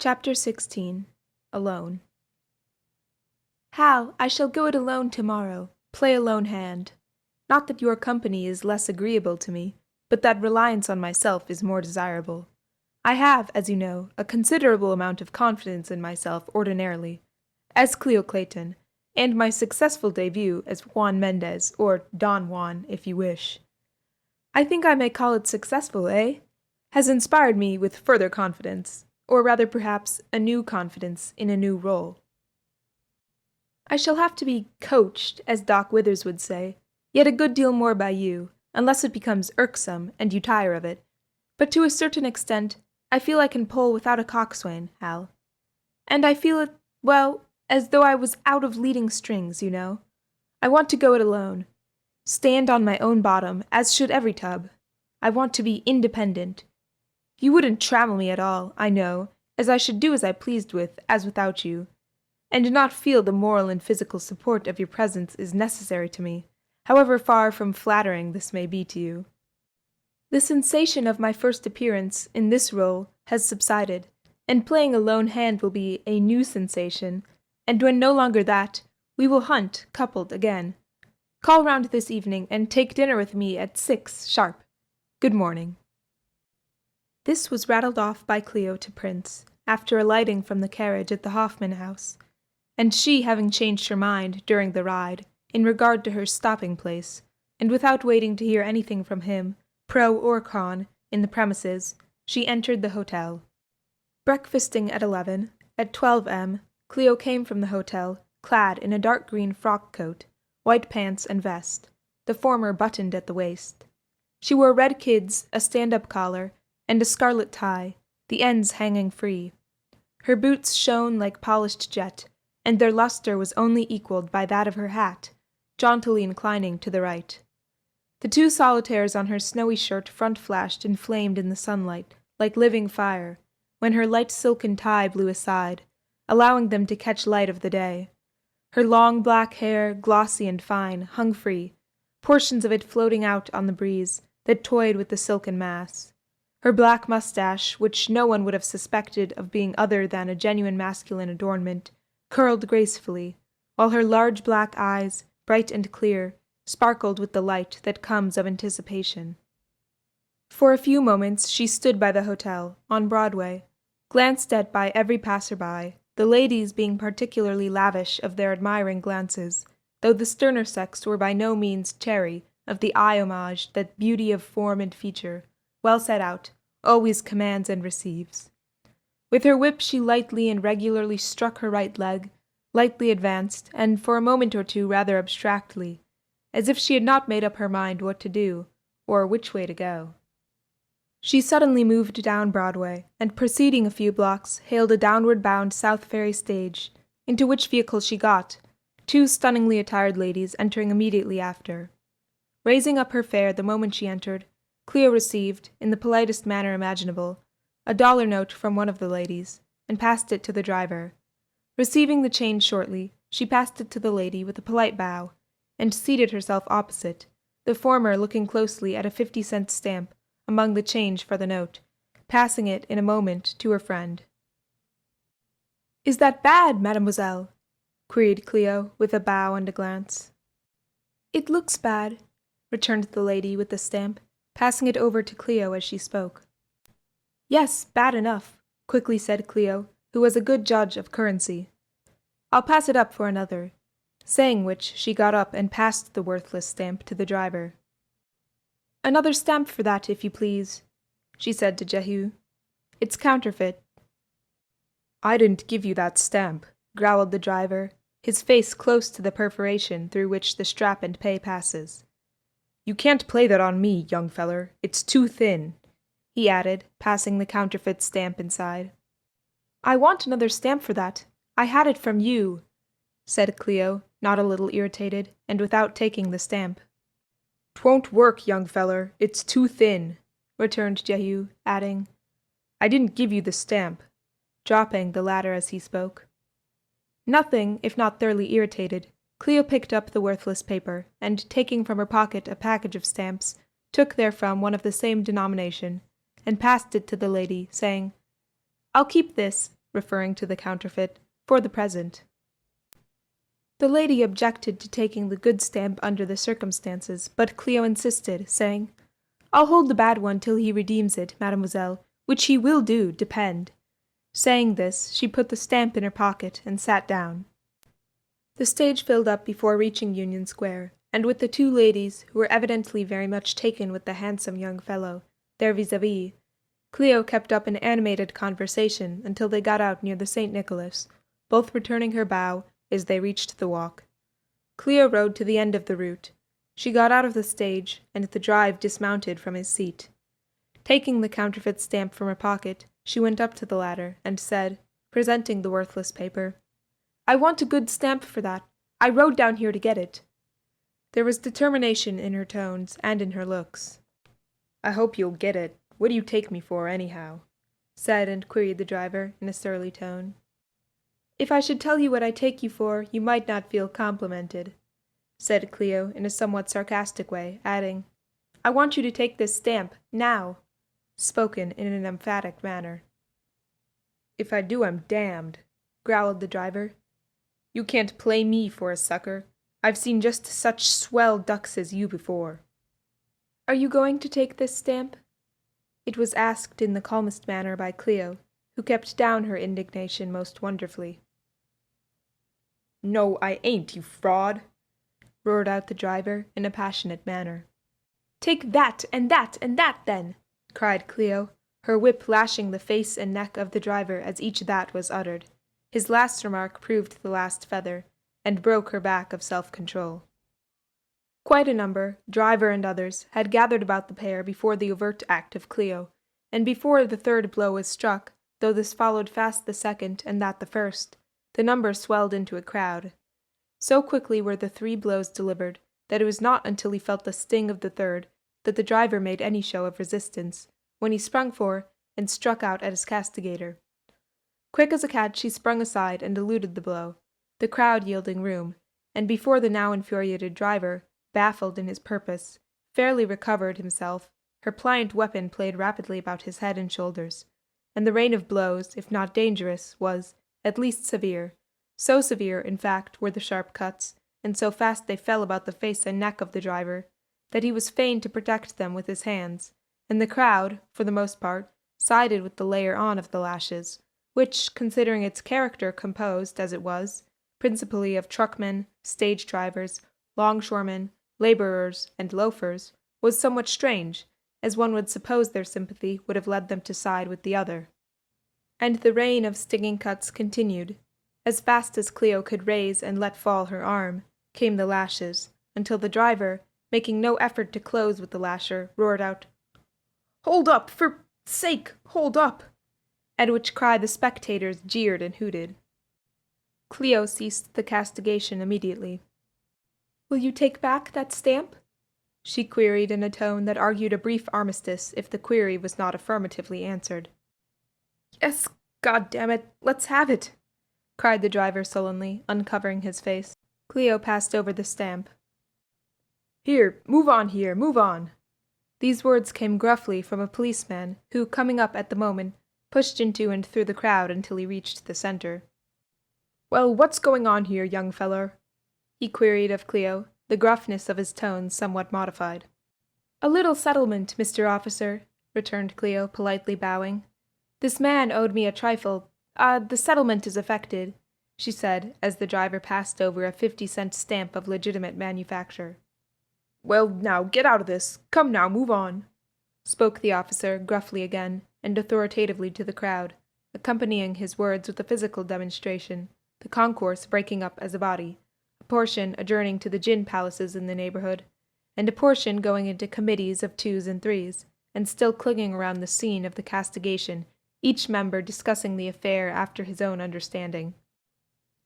Chapter 16. Alone. Hal, I shall go it alone tomorrow, play a lone hand. Not that your company is less agreeable to me, but that reliance on myself is more desirable. I have, as you know, a considerable amount of confidence in myself ordinarily, as Cleo Clayton, and my successful debut as Juan Mendez, or Don Juan, if you wish. I think I may call it successful, eh? Has inspired me with further confidence, or rather perhaps a new confidence in a new role. I shall have to be coached, as Doc Withers would say, yet a good deal more by you, unless it becomes irksome and you tire of it. But to a certain extent, I feel I can pull without a coxswain, Hal. And I feel it, well, as though I was out of leading strings, you know. I want to go it alone. Stand on my own bottom, as should every tub. I want to be independent. You wouldn't trammel me at all, I know, as I should do as I pleased with, as without you, and not feel the moral and physical support of your presence is necessary to me, however far from flattering this may be to you. The sensation of my first appearance in this role has subsided, and playing a lone hand will be a new sensation, and when no longer that, we will hunt, coupled, again. Call round this evening, and take dinner with me at 6 sharp. Good morning. This was rattled off by Cleo to Prince, after alighting from the carriage at the Hoffman house, and she having changed her mind during the ride, in regard to her stopping place, and without waiting to hear anything from him, pro or con, in the premises, she entered the hotel. Breakfasting at 11, at 12 m, Cleo came from the hotel, clad in a dark green frock coat, white pants and vest, the former buttoned at the waist. She wore red kids, a stand-up collar, and a scarlet tie, the ends hanging free. Her boots shone like polished jet, and their luster was only equalled by that of her hat, jauntily inclining to the right. The 2 solitaires on her snowy shirt front flashed and flamed in the sunlight, like living fire, when her light silken tie blew aside, allowing them to catch light of the day. Her long black hair, glossy and fine, hung free, portions of it floating out on the breeze that toyed with the silken mass. Her black mustache, which no one would have suspected of being other than a genuine masculine adornment, curled gracefully, while her large black eyes, bright and clear, sparkled with the light that comes of anticipation. For a few moments she stood by the hotel, on Broadway, glanced at by every passer-by, the ladies being particularly lavish of their admiring glances, though the sterner sex were by no means chary of the eye homage that beauty of form and feature, well set out, always commands and receives. With her whip she lightly and regularly struck her right leg, lightly advanced, and for a moment or two rather abstractly, as if she had not made up her mind what to do, or which way to go. She suddenly moved down Broadway, and proceeding a few blocks, hailed a downward-bound South Ferry stage, into which vehicle she got, 2 stunningly attired ladies entering immediately after. Raising up her fare the moment she entered, Cleo received, in the politest manner imaginable, a $1 note from one of the ladies, and passed it to the driver. Receiving the change shortly, she passed it to the lady with a polite bow, and seated herself opposite, the former looking closely at a 50-cent stamp among the change for the note, passing it in a moment to her friend. "Is that bad, mademoiselle?" queried Cleo, with a bow and a glance. "It looks bad," returned the lady with the stamp, passing it over to Cleo as she spoke. "Yes, bad enough," quickly said Cleo, who was a good judge of currency. "I'll pass it up for another," saying which she got up and passed the worthless stamp to the driver. "Another stamp for that, if you please," she said to Jehu. "It's counterfeit." "I didn't give you that stamp," growled the driver, his face close to the perforation through which the strap and pay passes. "You can't play that on me, young feller. It's too thin," he added, passing the counterfeit stamp inside. "I want another stamp for that. I had it from you," said Cleo, not a little irritated, and without taking the stamp. "'Twon't work, young feller. It's too thin," returned Jehu, adding, "I didn't give you the stamp," dropping the latter as he spoke. Nothing, if not thoroughly irritated, Cleo picked up the worthless paper, and taking from her pocket a package of stamps, took therefrom one of the same denomination, and passed it to the lady, saying, "I'll keep this, referring to the counterfeit, for the present. The lady objected to taking the good stamp under the circumstances, but Cleo insisted, saying, "I'll hold the bad one till he redeems it, mademoiselle, which he will do, depend." Saying this, she put the stamp in her pocket and sat down. The stage filled up before reaching Union Square, and with the two ladies, who were evidently very much taken with the handsome young fellow, their vis-à-vis, Cleo kept up an animated conversation until they got out near the St. Nicholas, both returning her bow as they reached the walk. Cleo rode to the end of the route. She got out of the stage, and the drive dismounted from his seat. Taking the counterfeit stamp from her pocket, she went up to the ladder, and said, presenting the worthless paper, "I want a good stamp for that. I rode down here to get it." There was determination in her tones and in her looks. "I hope you'll get it. What do you take me for, anyhow?" said and queried the driver in a surly tone. "If I should tell you what I take you for, you might not feel complimented," said Cleo in a somewhat sarcastic way, adding, "I want you to take this stamp, now," spoken in an emphatic manner. "If I do, I'm damned," growled the driver. "You can't play me for a sucker. I've seen just such swell ducks as you before." "Are you going to take this stamp?" It was asked in the calmest manner by Cleo, who kept down her indignation most wonderfully. "No, I ain't, you fraud!" roared out the driver in a passionate manner. "Take that, and that, and that, then!" cried Cleo, her whip lashing the face and neck of the driver as each that was uttered. His last remark proved the last feather, and broke her back of self-control. Quite a number, driver and others, had gathered about the pair before the overt act of Cleo, and before the third blow was struck, though this followed fast the second and that the first, the number swelled into a crowd. So quickly were the 3 blows delivered, that it was not until he felt the sting of the third that the driver made any show of resistance, when he sprung for and struck out at his castigator. Quick as a cat she sprung aside and eluded the blow, the crowd yielding room, and before the now infuriated driver, baffled in his purpose, fairly recovered himself, her pliant weapon played rapidly about his head and shoulders, and the rain of blows, if not dangerous, was, at least severe. So severe, in fact, were the sharp cuts, and so fast they fell about the face and neck of the driver, that he was fain to protect them with his hands, and the crowd, for the most part, sided with the layer on of the lashes, which, considering its character composed, as it was, principally of truckmen, stage drivers, longshoremen, laborers, and loafers, was somewhat strange, as one would suppose their sympathy would have led them to side with the other. And the rain of stinging cuts continued. As fast as Cleo could raise and let fall her arm, came the lashes, until the driver, making no effort to close with the lasher, roared out, "Hold up! For sake, hold up!" at which cry the spectators jeered and hooted. Cleo ceased the castigation immediately. "Will you take back that stamp?" she queried in a tone that argued a brief armistice if the query was not affirmatively answered. "Yes, God damn it, let's have it!" cried the driver sullenly, uncovering his face. Cleo passed over the stamp. "Here, move on!" These words came gruffly from a policeman, who, coming up at the moment, pushed into and through the crowd until he reached the center. "Well, what's going on here, young feller?" he queried of Cleo, the gruffness of his tones somewhat modified. "A little settlement, Mr. Officer," returned Cleo, politely bowing. "This man owed me a trifle. The settlement is effected," she said, as the driver passed over a 50-cent stamp of legitimate manufacture. "Well, now, get out of this. Come now, move on," spoke the officer gruffly again, and authoritatively to the crowd, accompanying his words with a physical demonstration, the concourse breaking up as a body, a portion adjourning to the gin palaces in the neighborhood, and a portion going into committees of 2s and 3s, and still clinging around the scene of the castigation, each member discussing the affair after his own understanding.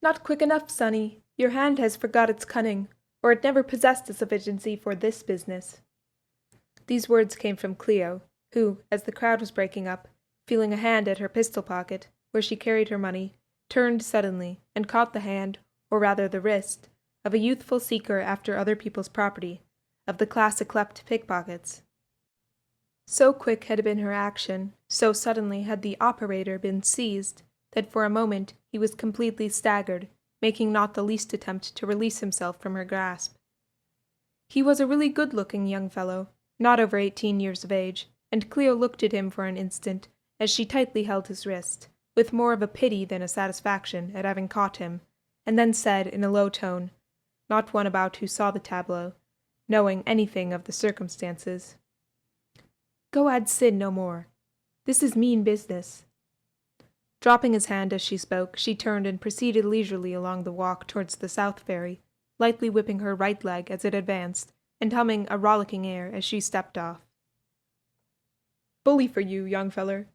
"Not quick enough, sonny. Your hand has forgot its cunning, or it never possessed a sufficiency for this business." These words came from Cleo, who, as the crowd was breaking up, feeling a hand at her pistol pocket, where she carried her money, turned suddenly, and caught the hand, or rather the wrist, of a youthful seeker after other people's property, of the class yclept pickpockets. So quick had been her action, so suddenly had the operator been seized, that for a moment he was completely staggered, making not the least attempt to release himself from her grasp. He was a really good-looking young fellow, not over 18 years of age, and Cleo looked at him for an instant as she tightly held his wrist, with more of a pity than a satisfaction at having caught him, and then said in a low tone, not one about who saw the tableau, knowing anything of the circumstances, "Go add sin no more. This is mean business." Dropping his hand as she spoke, she turned and proceeded leisurely along the walk towards the South Ferry, lightly whipping her right leg as it advanced, and humming a rollicking air as she stepped off. "Bully for you, young feller,"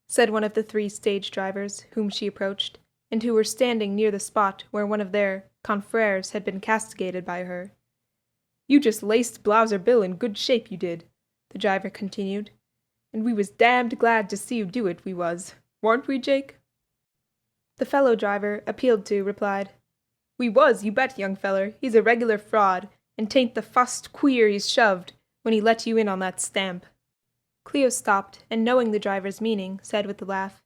said one of the 3 stage drivers whom she approached, and who were standing near the spot where one of their confreres had been castigated by her. "You just laced Blouser Bill in good shape, you did," the driver continued, "and we was damned glad to see you do it, we was. Warn't we, Jake?" The fellow driver, appealed to, replied, "We was, you bet, young feller. He's a regular fraud, and 'tain't the fust queer he's shoved when he let you in on that stamp." Cleo stopped, and knowing the driver's meaning, said with a laugh,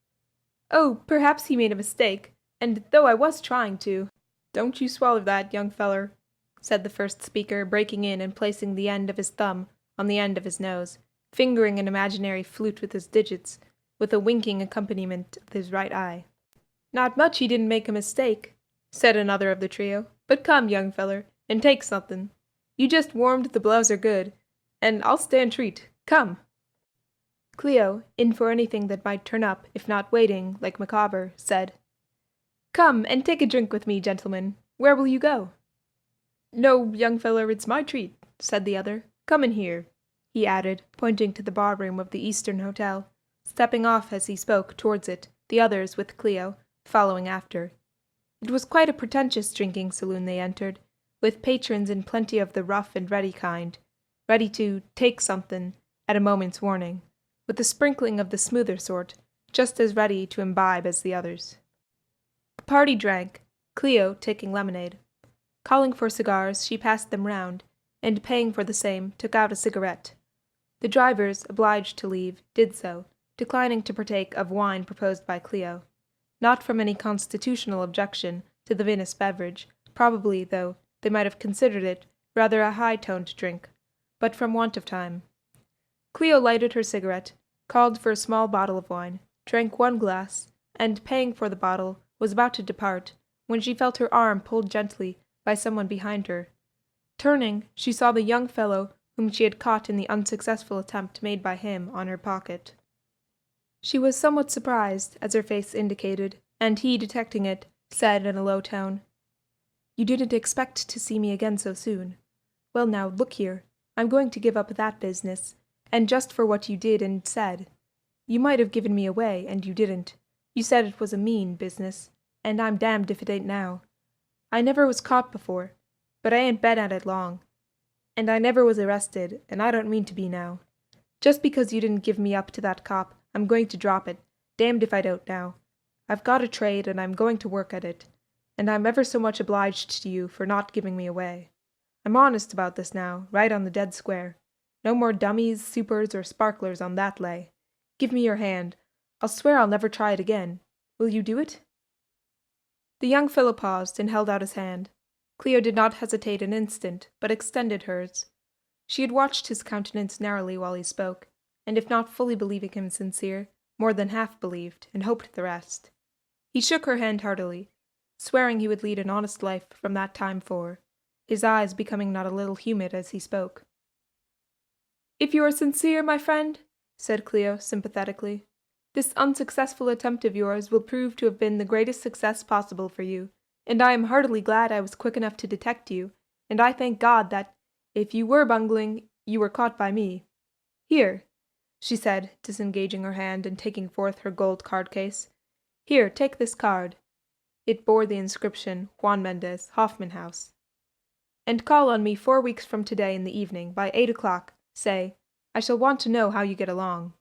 "Oh, perhaps he made a mistake, and though I was trying to—" "Don't you swaller that, young feller," said the first speaker, breaking in and placing the end of his thumb on the end of his nose, fingering an imaginary flute with his digits, with a winking accompaniment of his right eye. "Not much he didn't make a mistake," said another of the trio, "but come, young feller, and take something. You just warmed the Blouser good, and I'll stand treat. Come." Cleo, in for anything that might turn up, if not waiting, like Micawber, said, "Come and take a drink with me, gentlemen. Where will you go?" "No, young feller, it's my treat," said the other. "Come in here," he added, pointing to the bar-room of the Eastern Hotel, stepping off as he spoke towards it, the others, with Cleo, following after. It was quite a pretentious drinking saloon they entered, with patrons in plenty of the rough and ready kind, ready to "take something" at a moment's warning, with a sprinkling of the smoother sort, just as ready to imbibe as the others. The party drank, Cleo taking lemonade. Calling for cigars, she passed them round, and paying for the same, took out a cigarette. The drivers, obliged to leave, did so, declining to partake of wine proposed by Cleo, not from any constitutional objection to the vinous beverage, probably, though, they might have considered it rather a high-toned drink, but from want of time. Cleo lighted her cigarette, called for a small bottle of wine, drank 1 glass, and, paying for the bottle, was about to depart, when she felt her arm pulled gently by someone behind her. Turning, she saw the young fellow whom she had caught in the unsuccessful attempt made by him on her pocket. She was somewhat surprised, as her face indicated, and he, detecting it, said in a low tone, "You didn't expect to see me again so soon. Well now, look here, I'm going to give up that business, and just for what you did and said. You might have given me away, and you didn't. You said it was a mean business, and I'm damned if it ain't now. I never was caught before, but I ain't been at it long, and I never was arrested, and I don't mean to be now. Just because you didn't give me up to that cop, I'm going to drop it, damned if I don't now. I've got a trade, and I'm going to work at it, and I'm ever so much obliged to you for not giving me away. I'm honest about this now, right on the dead square. No more dummies, supers, or sparklers on that lay. Give me your hand. I'll swear I'll never try it again. Will you do it?" The young fellow paused and held out his hand. Cleo did not hesitate an instant, but extended hers. She had watched his countenance narrowly while he spoke, and if not fully believing him sincere, more than half believed, and hoped the rest. He shook her hand heartily, swearing he would lead an honest life from that time forth, his eyes becoming not a little humid as he spoke. "If you are sincere, my friend," said Cleo sympathetically, "this unsuccessful attempt of yours will prove to have been the greatest success possible for you, and I am heartily glad I was quick enough to detect you, and I thank God that, if you were bungling, you were caught by me. Here," she said, disengaging her hand and taking forth her gold card-case. "Here, take this card." It bore the inscription, Juan Mendez, Hoffman House. "And call on me 4 weeks from today in the evening, by 8 o'clock, say. I shall want to know how you get along."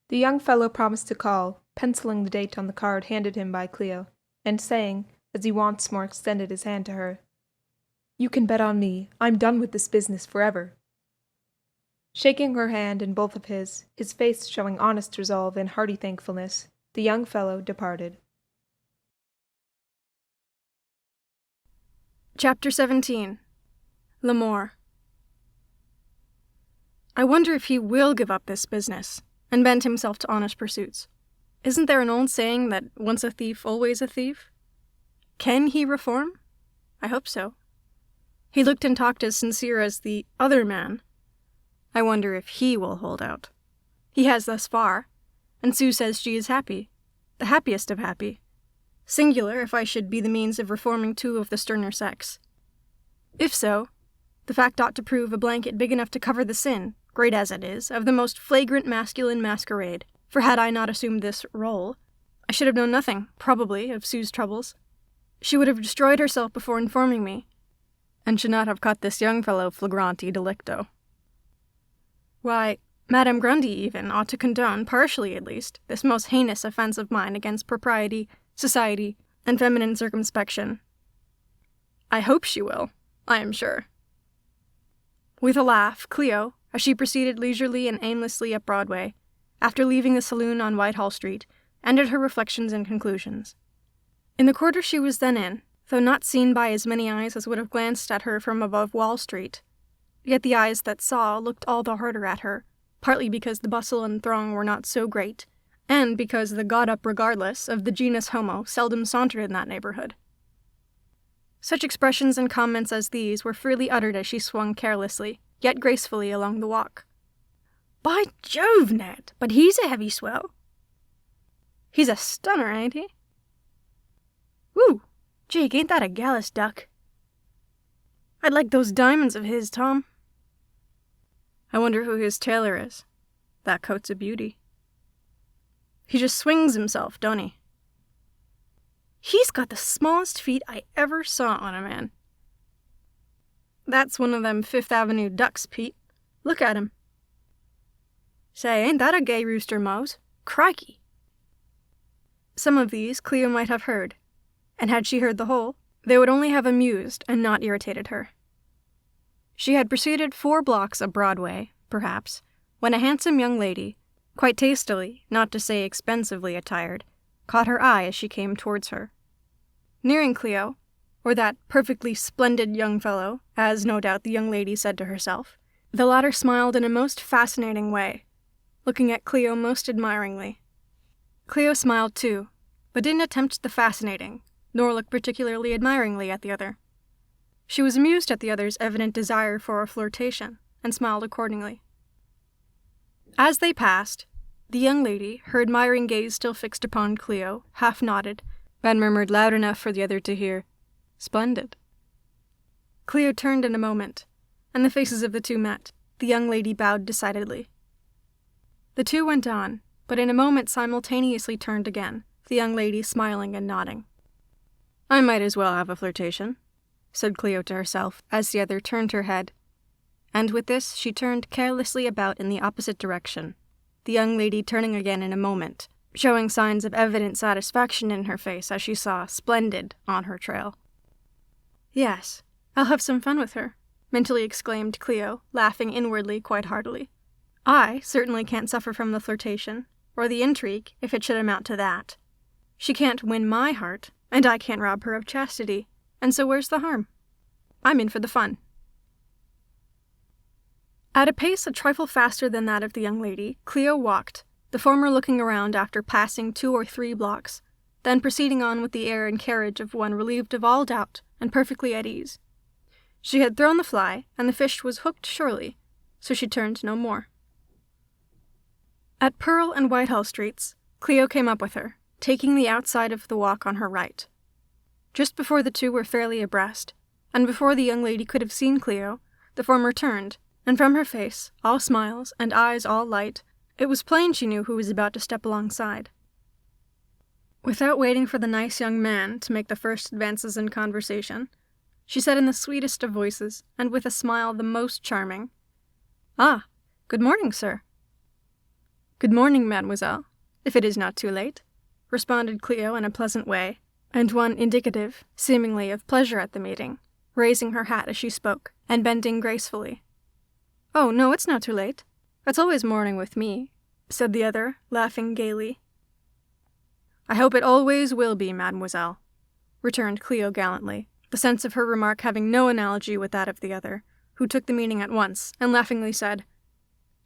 The young fellow promised to call, penciling the date on the card handed him by Cleo, and saying, as he once more extended his hand to her, "You can bet on me, I'm done with this business forever." Shaking her hand in both of his face showing honest resolve and hearty thankfulness, The young fellow departed. Chapter 17. L'Amour. I wonder if he will give up this business and bend himself to honest pursuits. Isn't there an old saying that once a thief, always a thief? Can he reform? I hope so. He looked and talked as sincere as the other man. I wonder if he will hold out. He has thus far, and Sue says she is happy, the happiest of happy. Singular if I should be the means of reforming two of the sterner sex. If so, the fact ought to prove a blanket big enough to cover the sin, great as it is, of the most flagrant masculine masquerade, for had I not assumed this role, I should have known nothing, probably, of Sue's troubles. She would have destroyed herself before informing me, and should not have caught this young fellow flagranti delicto. Why, Madame Grundy even ought to condone, partially at least, this most heinous offense of mine against propriety, society, and feminine circumspection. I hope she will, I am sure. With a laugh, Cleo, as she proceeded leisurely and aimlessly up Broadway, after leaving the saloon on Whitehall Street, ended her reflections and conclusions. In the quarter she was then in, though not seen by as many eyes as would have glanced at her from above Wall Street, yet the eyes that saw looked all the harder at her, partly because the bustle and throng were not so great, and because the got-up regardless of the genus homo seldom sauntered in that neighborhood. Such expressions and comments as these were freely uttered as she swung carelessly, yet gracefully along the walk. "By Jove, Ned, but he's a heavy swell. He's a stunner, ain't he? Woo! Jake, ain't that a gallus duck? I'd like those diamonds of his, Tom. I wonder who his tailor is. That coat's a beauty. He just swings himself, don't he? He's got the smallest feet I ever saw on a man. That's one of them Fifth Avenue ducks, Pete. Look at him. Say, ain't that a gay rooster, Mose? Crikey!" Some of these Cleo might have heard, and had she heard the whole, they would only have amused and not irritated her. She had proceeded 4 blocks up Broadway, perhaps, when a handsome young lady, quite tastily, not to say expensively attired, caught her eye as she came towards her. Nearing Cleo, or that perfectly splendid young fellow, as no doubt the young lady said to herself, the latter smiled in a most fascinating way, looking at Cleo most admiringly. Cleo smiled too, but didn't attempt the fascinating, nor look particularly admiringly at the other. She was amused at the other's evident desire for a flirtation, and smiled accordingly. As they passed, the young lady, her admiring gaze still fixed upon Cleo, half nodded, and murmured loud enough for the other to hear, "Splendid." Cleo turned in a moment, and the faces of the two met. The young lady bowed decidedly. The two went on, but in a moment simultaneously turned again, the young lady smiling and nodding. "I might as well have a flirtation," said Cleo to herself, as the other turned her head, and with this she turned carelessly about in the opposite direction, the young lady turning again in a moment, showing signs of evident satisfaction in her face as she saw "Splendid" on her trail. "Yes, I'll have some fun with her," mentally exclaimed Cleo, laughing inwardly quite heartily. "I certainly can't suffer from the flirtation, or the intrigue, if it should amount to that. She can't win my heart, and I can't rob her of chastity, and so where's the harm? I'm in for the fun." At a pace a trifle faster than that of the young lady, Cleo walked, the former looking around after passing 2 or 3 blocks, then proceeding on with the air and carriage of one relieved of all doubt and perfectly at ease. She had thrown the fly, and the fish was hooked surely, so she turned no more. At Pearl and Whitehall Streets, Cleo came up with her, taking the outside of the walk on her right. Just before the two were fairly abreast, and before the young lady could have seen Cleo, the former turned, and from her face, all smiles and eyes all light, it was plain she knew who was about to step alongside. Without waiting for the nice young man to make the first advances in conversation, she said in the sweetest of voices, and with a smile the most charming, "Ah, good morning, sir." "Good morning, mademoiselle, if it is not too late," responded Cleo in a pleasant way, and one indicative, seemingly, of pleasure at the meeting, raising her hat as she spoke, and bending gracefully. "Oh, no, it's not too late. That's always morning with me," said the other, laughing gaily. I hope it always will be, mademoiselle, returned Cleo gallantly, the sense of her remark having no analogy with that of the other, who took the meaning at once, and laughingly said,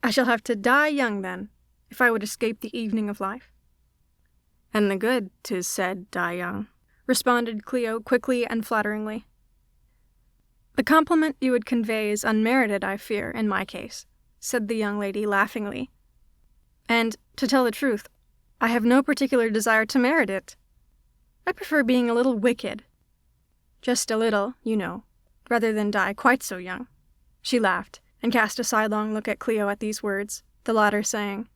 I shall have to die young, then, if I would escape the evening of life. And the good, 'tis said, die young, responded Cleo quickly and flatteringly. The compliment you would convey is unmerited, I fear, in my case, said the young lady laughingly. And, to tell the truth, I have no particular desire to merit it. I prefer being a little wicked. Just a little, you know, rather than die quite so young. She laughed, and cast a sidelong look at Cleo at these words, the latter saying,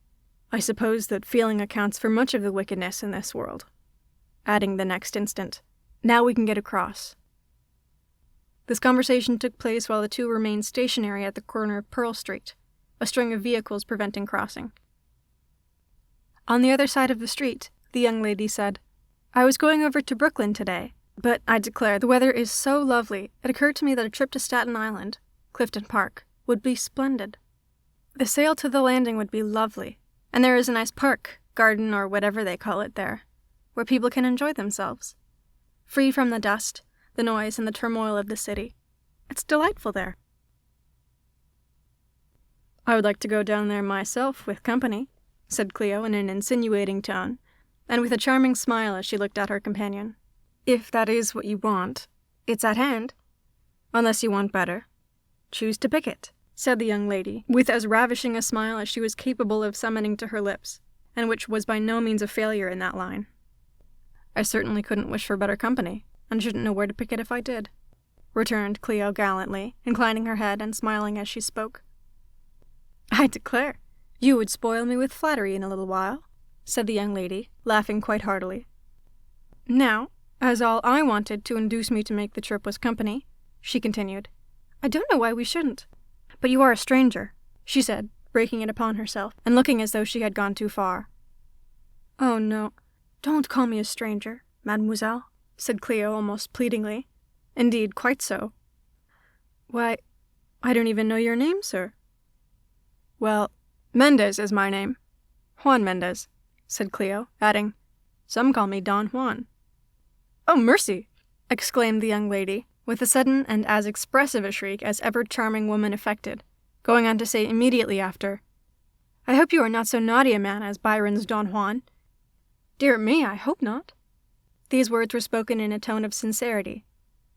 I suppose that feeling accounts for much of the wickedness in this world. Adding the next instant, now we can get across. This conversation took place while the two remained stationary at the corner of Pearl Street, a string of vehicles preventing crossing. On the other side of the street, the young lady said, I was going over to Brooklyn today, but I declare the weather is so lovely, it occurred to me that a trip to Staten Island, Clifton Park, would be splendid. The sail to the landing would be lovely, and there is a nice park, garden, or whatever they call it there, where people can enjoy themselves, free from the dust, the noise, and the turmoil of the city. It's delightful there. I would like to go down there myself with company, said Cleo in an insinuating tone, and with a charming smile as she looked at her companion. If that is what you want, it's at hand. Unless you want better, choose to pick it, said the young lady, with as ravishing a smile as she was capable of summoning to her lips, and which was by no means a failure in that line. I certainly couldn't wish for better company, and shouldn't know where to pick it if I did, returned Cleo gallantly, inclining her head and smiling as she spoke. I declare, you would spoil me with flattery in a little while, said the young lady, laughing quite heartily. Now, as all I wanted to induce me to make the trip was company, she continued, I don't know why we shouldn't. But you are a stranger, she said, breaking it upon herself, and looking as though she had gone too far. Oh, no, don't call me a stranger, mademoiselle, said Cleo almost pleadingly. Indeed, quite so. Why, I don't even know your name, sir. Well, Mendez is my name. Juan Mendez, said Cleo, adding, some call me Don Juan. Oh, mercy! Exclaimed the young lady, with a sudden and as expressive a shriek as ever charming woman affected, going on to say immediately after, I hope you are not so naughty a man as Byron's Don Juan. Dear me, I hope not. These words were spoken in a tone of sincerity,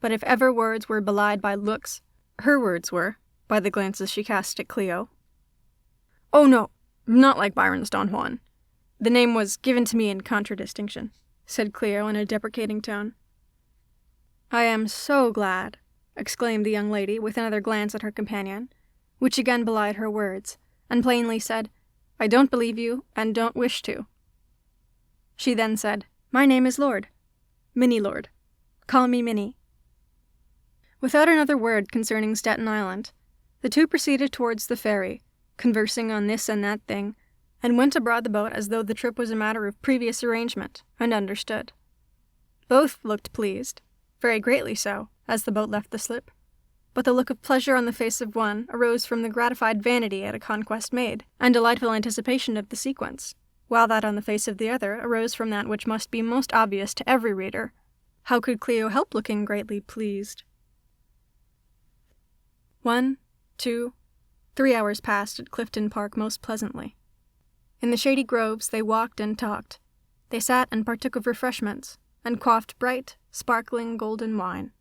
but if ever words were belied by looks, her words were, by the glances she cast at Cleo. Oh no, not like Byron's Don Juan. The name was given to me in contradistinction, said Cleo in a deprecating tone. I am so glad, exclaimed the young lady with another glance at her companion, which again belied her words, and plainly said, I don't believe you, and don't wish to. She then said, My name is Lord. Minnie Lord. Call me Minnie. Without another word concerning Staten Island, the two proceeded towards the ferry, conversing on this and that thing, and went aboard the boat as though the trip was a matter of previous arrangement, and understood. Both looked pleased, very greatly so, as the boat left the slip, but the look of pleasure on the face of one arose from the gratified vanity at a conquest made, and delightful anticipation of the sequence, while that on the face of the other arose from that which must be most obvious to every reader. How could Cleo help looking greatly pleased? 1, 2, 3 hours passed at Clifton Park most pleasantly. In the shady groves they walked and talked. They sat and partook of refreshments, and quaffed bright, sparkling golden wine.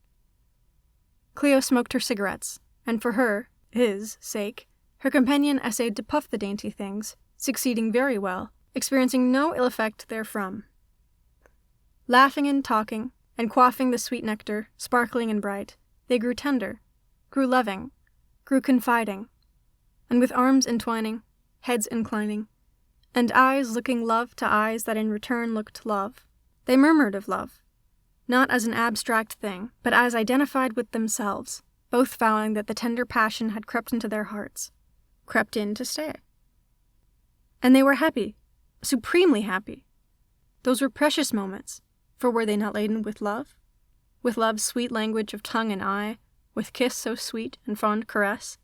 Cleo smoked her cigarettes, and for her, his, sake, her companion essayed to puff the dainty things, succeeding very well, experiencing no ill effect therefrom. Laughing and talking, and quaffing the sweet nectar, sparkling and bright, they grew tender, grew loving, grew confiding, and with arms entwining, heads inclining, and eyes looking love to eyes that in return looked love, they murmured of love, not as an abstract thing, but as identified with themselves, both vowing that the tender passion had crept into their hearts, crept in to stay. And they were happy, supremely happy. Those were precious moments, for were they not laden with love? With love's sweet language of tongue and eye, with kiss so sweet and fond caress?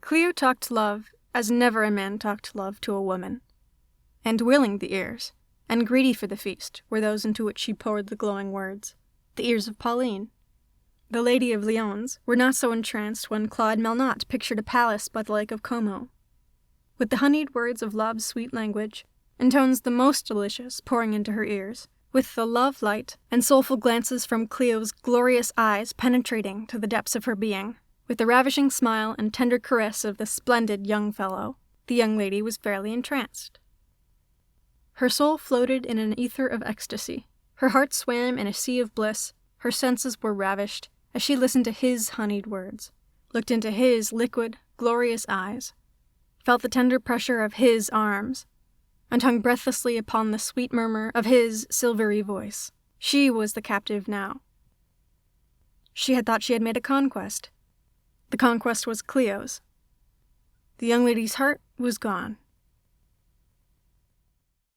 Cleo talked love as never a man talked love to a woman, and willing the ears, and greedy for the feast were those into which she poured the glowing words, the ears of Pauline. The Lady of Lyons were not so entranced when Claude Melnotte pictured a palace by the Lake of Como, with the honeyed words of love's sweet language, and tones the most delicious pouring into her ears, with the love light and soulful glances from Cleo's glorious eyes penetrating to the depths of her being, with the ravishing smile and tender caress of the splendid young fellow, the young lady was fairly entranced. Her soul floated in an ether of ecstasy, her heart swam in a sea of bliss, her senses were ravished as she listened to his honeyed words, looked into his liquid, glorious eyes, felt the tender pressure of his arms, and hung breathlessly upon the sweet murmur of his silvery voice. She was the captive now. She had thought she had made a conquest. The conquest was Cleo's. The young lady's heart was gone.